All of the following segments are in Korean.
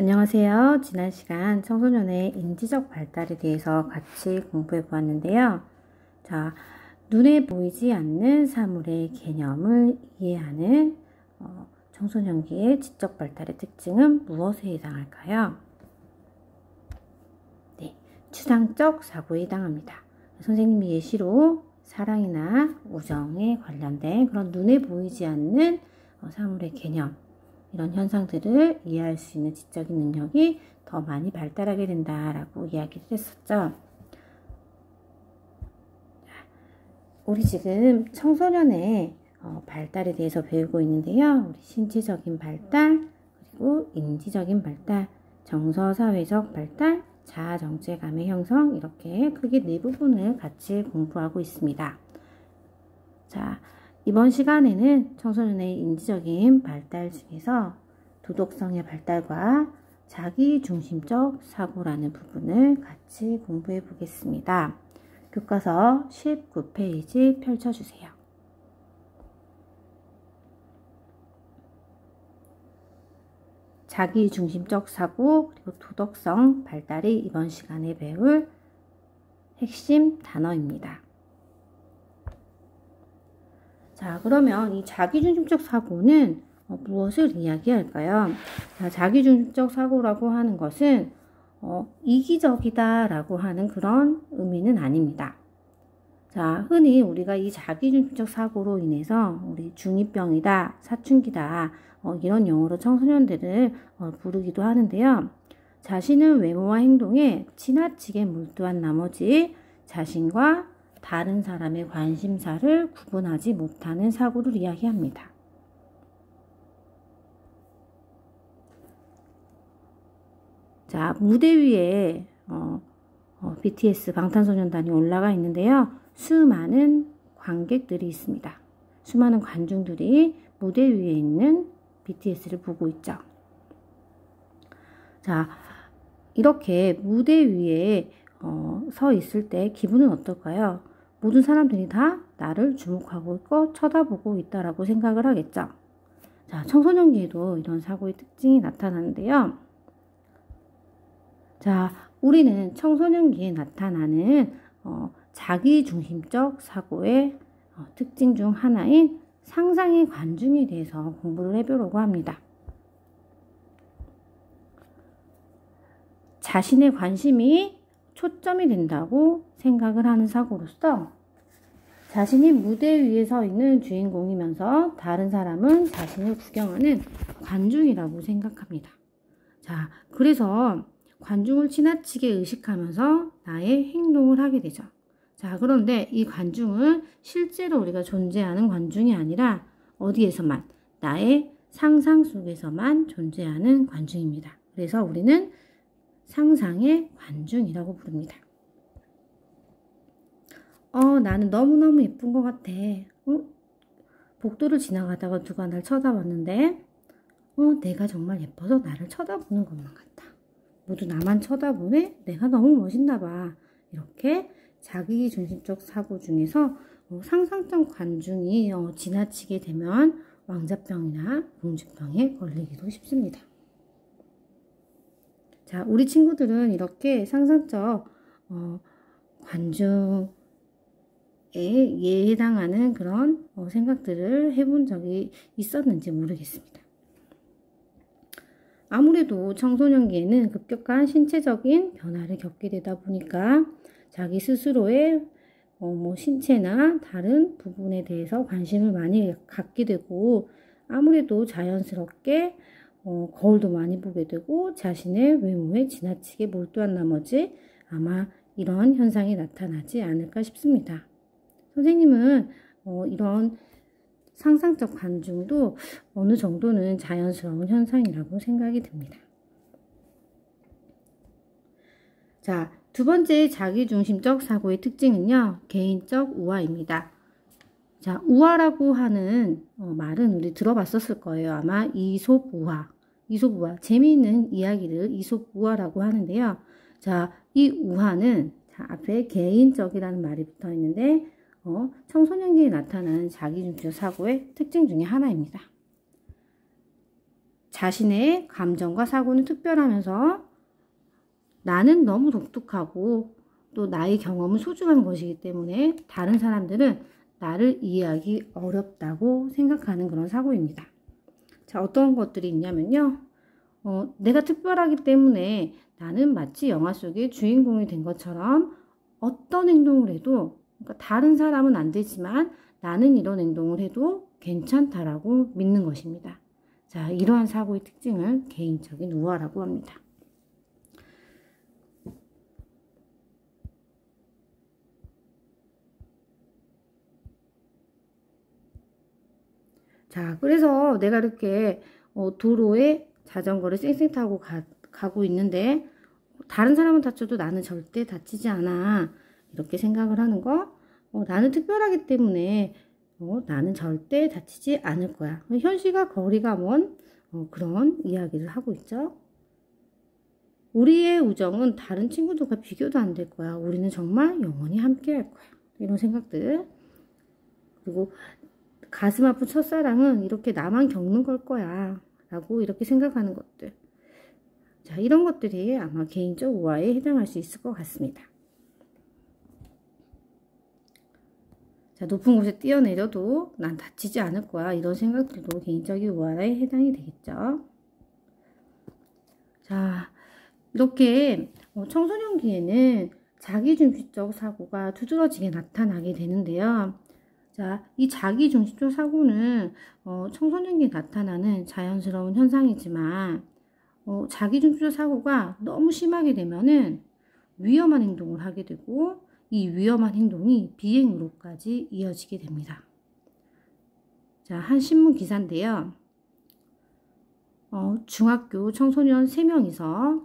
안녕하세요. 지난 시간 청소년의 인지적 발달에 대해서 같이 공부해 보았는데요. 자, 눈에 보이지 않는 사물의 개념을 이해하는 청소년기의 지적 발달의 특징은 무엇에 해당할까요? 네, 추상적 사고에 해당합니다. 선생님이 예시로 사랑이나 우정에 관련된 그런 눈에 보이지 않는 사물의 개념, 이런 현상들을 이해할 수 있는 지적인 능력이 더 많이 발달하게 된다라고 이야기를 했었죠. 우리 지금 청소년의 발달에 대해서 배우고 있는데요. 우리 신체적인 발달, 그리고 인지적인 발달, 정서사회적 발달, 자아정체감의 형성, 이렇게 크게 네 부분을 같이 공부하고 있습니다. 자, 이번 시간에는 청소년의 인지적인 발달 중에서 도덕성의 발달과 자기중심적 사고라는 부분을 같이 공부해 보겠습니다. 교과서 19페이지 펼쳐주세요. 자기중심적 사고 그리고 도덕성 발달이 이번 시간에 배울 핵심 단어입니다. 자, 그러면 이 자기중심적 사고는 무엇을 이야기할까요? 자, 자기중심적 사고라고 하는 것은 이기적이다 라고 하는 그런 의미는 아닙니다. 자, 흔히 우리가 이 자기중심적 사고로 인해서 우리 중2병이다, 사춘기다 이런 용어로 청소년들을 부르기도 하는데요. 자신은 외모와 행동에 지나치게 몰두한 나머지 자신과 다른 사람의 관심사를 구분하지 못하는 사고를 이야기합니다. 자, 무대 위에 BTS 방탄소년단이 올라가 있는데요. 수많은 관객들이 있습니다. 수많은 관중들이 무대 위에 있는 BTS를 보고 있죠. 자, 이렇게 무대 위에 서 있을 때 기분은 어떨까요? 모든 사람들이 다 나를 주목하고 있고 쳐다보고 있다라고 생각을 하겠죠. 자, 청소년기에도 이런 사고의 특징이 나타나는데요. 자, 우리는 청소년기에 나타나는 자기중심적 사고의 특징 중 하나인 상상의 관중에 대해서 공부를 해보려고 합니다. 자신의 관심이 초점이 된다고 생각을 하는 사고로서 자신이 무대 위에 서 있는 주인공이면서 다른 사람은 자신을 구경하는 관중이라고 생각합니다. 자, 그래서 관중을 지나치게 의식하면서 나의 행동을 하게 되죠. 자, 그런데 이 관중은 실제로 우리가 존재하는 관중이 아니라 어디에서만, 나의 상상 속에서만 존재하는 관중입니다. 그래서 우리는 상상의 관중이라고 부릅니다. 나는 너무너무 예쁜 것 같아. 복도를 지나가다가 누가 날 쳐다봤는데 내가 정말 예뻐서 나를 쳐다보는 것만 같아. 모두 나만 쳐다보네? 내가 너무 멋있나 봐. 이렇게 자기중심적 사고 중에서 상상적 관중이 지나치게 되면 왕자병이나 공주병에 걸리기도 쉽습니다. 자, 우리 친구들은 이렇게 상상적 관중에 해당하는 그런 생각들을 해본 적이 있었는지 모르겠습니다. 아무래도 청소년기에는 급격한 신체적인 변화를 겪게 되다 보니까 자기 스스로의 신체나 다른 부분에 대해서 관심을 많이 갖게 되고 아무래도 자연스럽게 거울도 많이 보게 되고 자신의 외모에 지나치게 몰두한 나머지 아마 이런 현상이 나타나지 않을까 싶습니다. 선생님은 이런 상상적 관중도 어느 정도는 자연스러운 현상이라고 생각이 듭니다. 자, 두 번째 자기중심적 사고의 특징은요, 개인적 우화입니다. 자, 우화라고 하는 말은 우리 들어봤었을 거예요. 아마 이솝우화, 재미있는 이야기를 이솝우화라고 하는데요. 자, 이 우화는 앞에 개인적이라는 말이 붙어 있는데 청소년기에 나타나는 자기중심적 사고의 특징 중에 하나입니다. 자신의 감정과 사고는 특별하면서 나는 너무 독특하고 또 나의 경험은 소중한 것이기 때문에 다른 사람들은 나를 이해하기 어렵다고 생각하는 그런 사고입니다. 자, 어떤 것들이 있냐면요. 내가 특별하기 때문에 나는 마치 영화 속의 주인공이 된 것처럼 어떤 행동을 해도, 그러니까 다른 사람은 안 되지만 나는 이런 행동을 해도 괜찮다라고 믿는 것입니다. 자, 이러한 사고의 특징을 개인적인 우화라고 합니다. 자, 그래서 내가 이렇게 도로에 자전거를 쌩쌩 타고 가고 있는데 다른 사람은 다쳐도 나는 절대 다치지 않아. 이렇게 생각을 하는 거. 나는 특별하기 때문에 나는 절대 다치지 않을 거야. 현실과 거리가 먼 그런 이야기를 하고 있죠. 우리의 우정은 다른 친구들과 비교도 안 될 거야. 우리는 정말 영원히 함께 할 거야. 이런 생각들. 그리고 가슴 아픈 첫사랑은 이렇게 나만 겪는 걸 거야 라고 이렇게 생각하는 것들. 자, 이런 것들이 아마 개인적 우화에 해당할 수 있을 것 같습니다. 자, 높은 곳에 뛰어내려도 난 다치지 않을 거야, 이런 생각들도 개인적인 우화에 해당이 되겠죠. 자, 이렇게 청소년기에는 자기중심적 사고가 두드러지게 나타나게 되는데요. 자, 이 자기중심적 사고는 청소년기에 나타나는 자연스러운 현상이지만 자기중심적 사고가 너무 심하게 되면은 위험한 행동을 하게 되고 이 위험한 행동이 비행으로까지 이어지게 됩니다. 자, 한 신문 기사인데요. 중학교 청소년 3명이서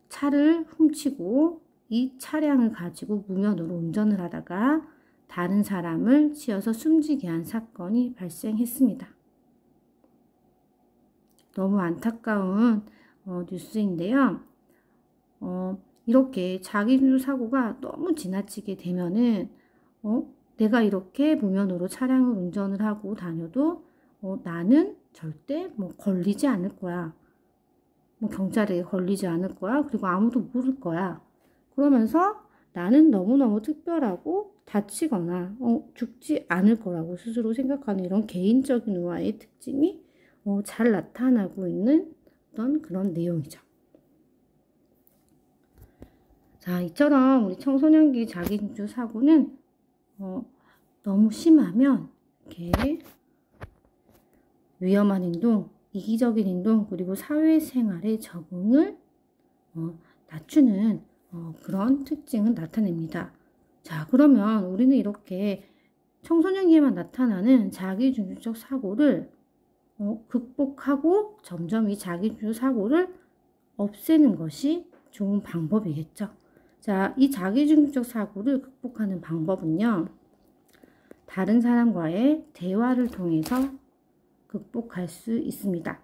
차를 훔치고 이 차량을 가지고 무면허로 운전을 하다가 다른 사람을 치여서 숨지게 한 사건이 발생했습니다. 너무 안타까운 뉴스인데요. 이렇게 자기중심 사고가 너무 지나치게 되면은 내가 이렇게 무면허로 차량을 운전을 하고 다녀도 나는 절대 걸리지 않을 거야. 경찰에게 걸리지 않을 거야. 그리고 아무도 모를 거야. 그러면서 나는 너무너무 특별하고 다치거나 죽지 않을 거라고 스스로 생각하는 이런 개인적인 우화의 특징이 잘 나타나고 있는 어떤 그런 내용이죠. 자, 이처럼 우리 청소년기 자기중심 사고는 너무 심하면 이렇게 위험한 행동, 이기적인 행동, 그리고 사회생활의 적응을 낮추는 그런 특징을 나타냅니다. 자, 그러면 우리는 이렇게 청소년기에만 나타나는 자기중심적 사고를 극복하고 점점 이 자기중심 사고를 없애는 것이 좋은 방법이겠죠. 자, 이 자기중심적 사고를 극복하는 방법은요, 다른 사람과의 대화를 통해서 극복할 수 있습니다.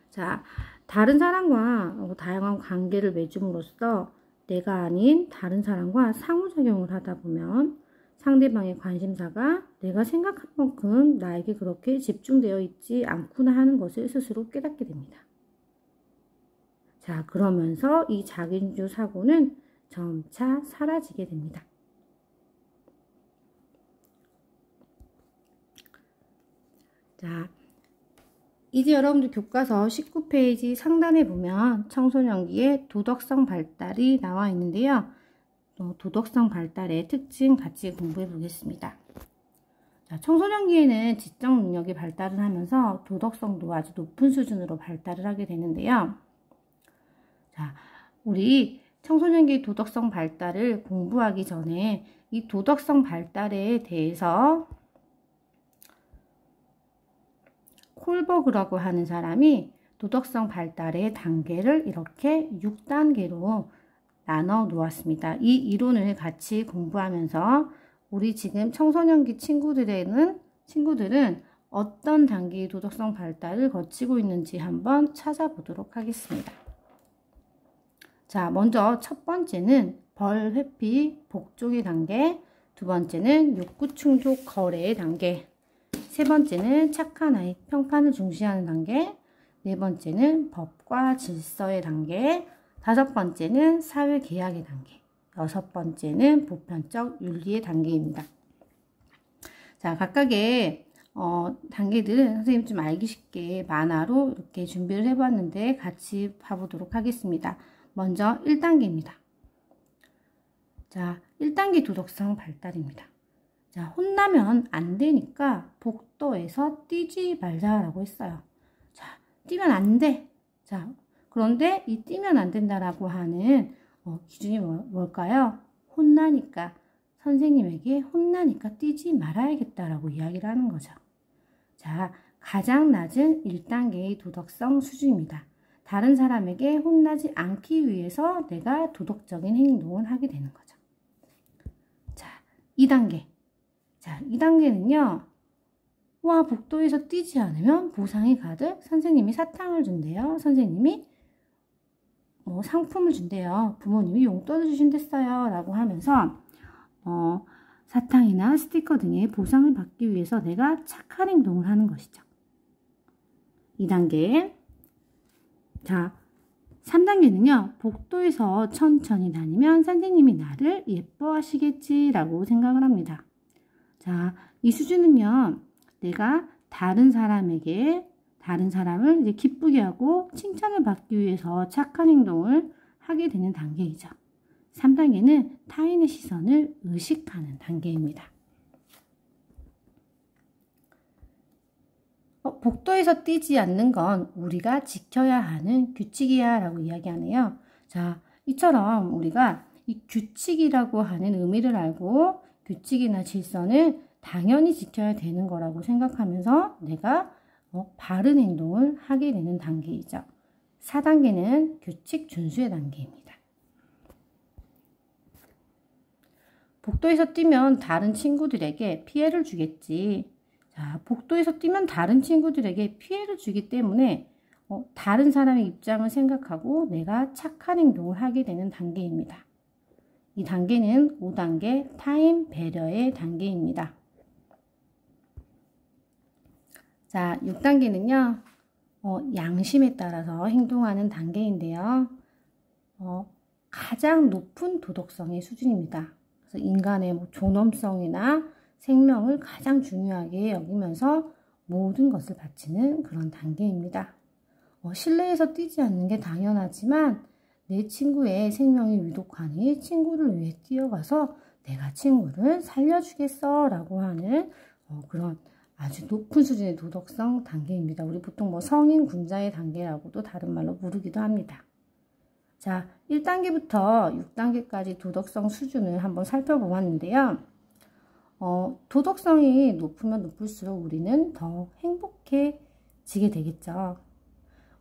자, 다른 사람과 다양한 관계를 맺음으로써 내가 아닌 다른 사람과 상호작용을 하다 보면 상대방의 관심사가 내가 생각한 만큼 나에게 그렇게 집중되어 있지 않구나 하는 것을 스스로 깨닫게 됩니다. 자, 그러면서 이 자기중심 사고는 점차 사라지게 됩니다. 자, 이제 여러분들 교과서 19페이지 상단에 보면 청소년기의 도덕성 발달이 나와 있는데요. 도덕성 발달의 특징 같이 공부해 보겠습니다. 자, 청소년기에는 지적 능력이 발달을 하면서 도덕성도 아주 높은 수준으로 발달을 하게 되는데요. 자, 우리 청소년기 도덕성 발달을 공부하기 전에 이 도덕성 발달에 대해서 콜버그라고 하는 사람이 도덕성 발달의 단계를 이렇게 6단계로 나눠 놓았습니다. 이 이론을 같이 공부하면서 우리 지금 청소년기 친구들은 어떤 단계의 도덕성 발달을 거치고 있는지 한번 찾아보도록 하겠습니다. 자, 먼저 첫 번째는 벌, 회피, 복종의 단계, 두 번째는 욕구 충족 거래의 단계, 세 번째는 착한 아이, 평판을 중시하는 단계. 네 번째는 법과 질서의 단계. 다섯 번째는 사회계약의 단계. 여섯 번째는 보편적 윤리의 단계입니다. 자, 각각의 단계들은 선생님 좀 알기 쉽게 만화로 이렇게 준비를 해봤는데 같이 봐보도록 하겠습니다. 먼저 1단계입니다. 자, 1단계 도덕성 발달입니다. 자, 혼나면 안 되니까 복도에서 뛰지 말자라고 했어요. 자, 뛰면 안 돼. 자, 그런데 이 뛰면 안 된다라고 하는 기준이 뭘까요? 혼나니까, 선생님에게 혼나니까 뛰지 말아야겠다라고 이야기를 하는 거죠. 자, 가장 낮은 1단계의 도덕성 수준입니다. 다른 사람에게 혼나지 않기 위해서 내가 도덕적인 행동을 하게 되는 거죠. 자, 2단계. 자, 2단계는요. 와, 복도에서 뛰지 않으면 보상이 가득. 선생님이 사탕을 준대요. 선생님이 상품을 준대요. 부모님이 용돈을 주신댔어요. 라고 하면서 사탕이나 스티커 등의 보상을 받기 위해서 내가 착한 행동을 하는 것이죠. 2단계. 자, 3단계는요. 복도에서 천천히 다니면 선생님이 나를 예뻐하시겠지라고 생각을 합니다. 자, 이 수준은요. 내가 다른 사람을 이제 기쁘게 하고 칭찬을 받기 위해서 착한 행동을 하게 되는 단계이죠. 3단계는 타인의 시선을 의식하는 단계입니다. 복도에서 뛰지 않는 건 우리가 지켜야 하는 규칙이야 라고 이야기하네요. 자, 이처럼 우리가 이 규칙이라고 하는 의미를 알고 규칙이나 질서는 당연히 지켜야 되는 거라고 생각하면서 내가 바른 행동을 하게 되는 단계이죠. 4단계는 규칙 준수의 단계입니다. 복도에서 뛰면 다른 친구들에게 피해를 주겠지. 자, 복도에서 뛰면 다른 친구들에게 피해를 주기 때문에 다른 사람의 입장을 생각하고 내가 착한 행동을 하게 되는 단계입니다. 이 단계는 5단계 타인 배려의 단계입니다. 자, 6단계는요. 양심에 따라서 행동하는 단계인데요. 가장 높은 도덕성의 수준입니다. 그래서 인간의 존엄성이나 생명을 가장 중요하게 여기면서 모든 것을 바치는 그런 단계입니다. 실내에서 뛰지 않는 게 당연하지만 내 친구의 생명이 위독하니 친구를 위해 뛰어가서 내가 친구를 살려주겠어 라고 하는 그런 아주 높은 수준의 도덕성 단계입니다. 우리 보통 성인 군자의 단계라고도 다른 말로 부르기도 합니다. 자, 1단계부터 6단계까지 도덕성 수준을 한번 살펴보았는데요. 도덕성이 높으면 높을수록 우리는 더 행복해지게 되겠죠.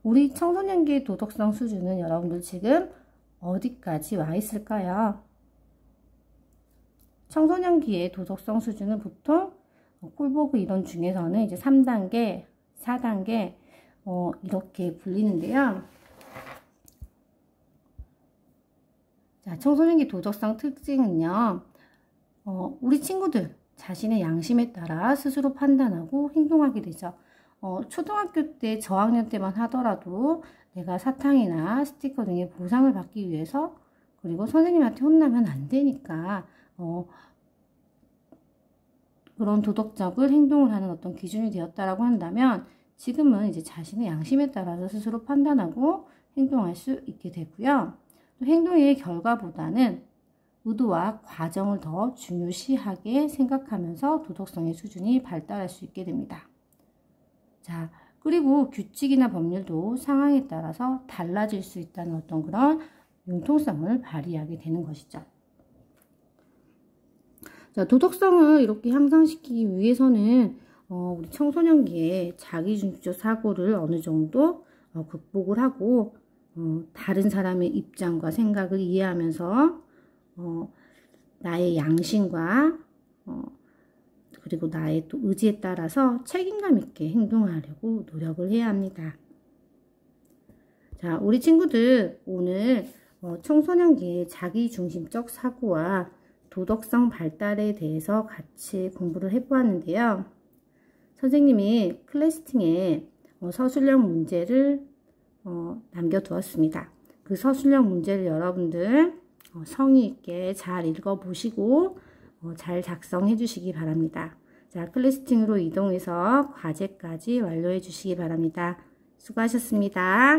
우리 청소년기의 도덕성 수준은 여러분들 지금 어디까지 와 있을까요? 청소년기의 도덕성 수준은 보통 꼴보기 이론 중에서는 이제 3단계, 4단계 이렇게 불리는데요. 자, 청소년기 도덕성 특징은요. 우리 친구들 자신의 양심에 따라 스스로 판단하고 행동하게 되죠. 초등학교 때 저학년 때만 하더라도 내가 사탕이나 스티커 등의 보상을 받기 위해서 그리고 선생님한테 혼나면 안 되니까 그런 도덕적인 행동을 하는 어떤 기준이 되었다라고 한다면 지금은 이제 자신의 양심에 따라서 스스로 판단하고 행동할 수 있게 되고요. 또 행동의 결과보다는 의도와 과정을 더 중요시하게 생각하면서 도덕성의 수준이 발달할 수 있게 됩니다. 자, 그리고 규칙이나 법률도 상황에 따라서 달라질 수 있다는 어떤 그런 융통성을 발휘하게 되는 것이죠. 자, 도덕성을 이렇게 향상시키기 위해서는 우리 청소년기에 자기중심적 사고를 어느 정도 극복을 하고 다른 사람의 입장과 생각을 이해하면서 나의 양심과 그리고 나의 또 의지에 따라서 책임감 있게 행동하려고 노력을 해야 합니다. 자, 우리 친구들 오늘 청소년기의 자기중심적 사고와 도덕성 발달에 대해서 같이 공부를 해보았는데요. 선생님이 클래스팅에 서술형 문제를 남겨두었습니다. 그 서술형 문제를 여러분들 성의 있게 잘 읽어보시고 잘 작성해 주시기 바랍니다. 자, 클래스팅으로 이동해서 과제까지 완료해 주시기 바랍니다. 수고하셨습니다.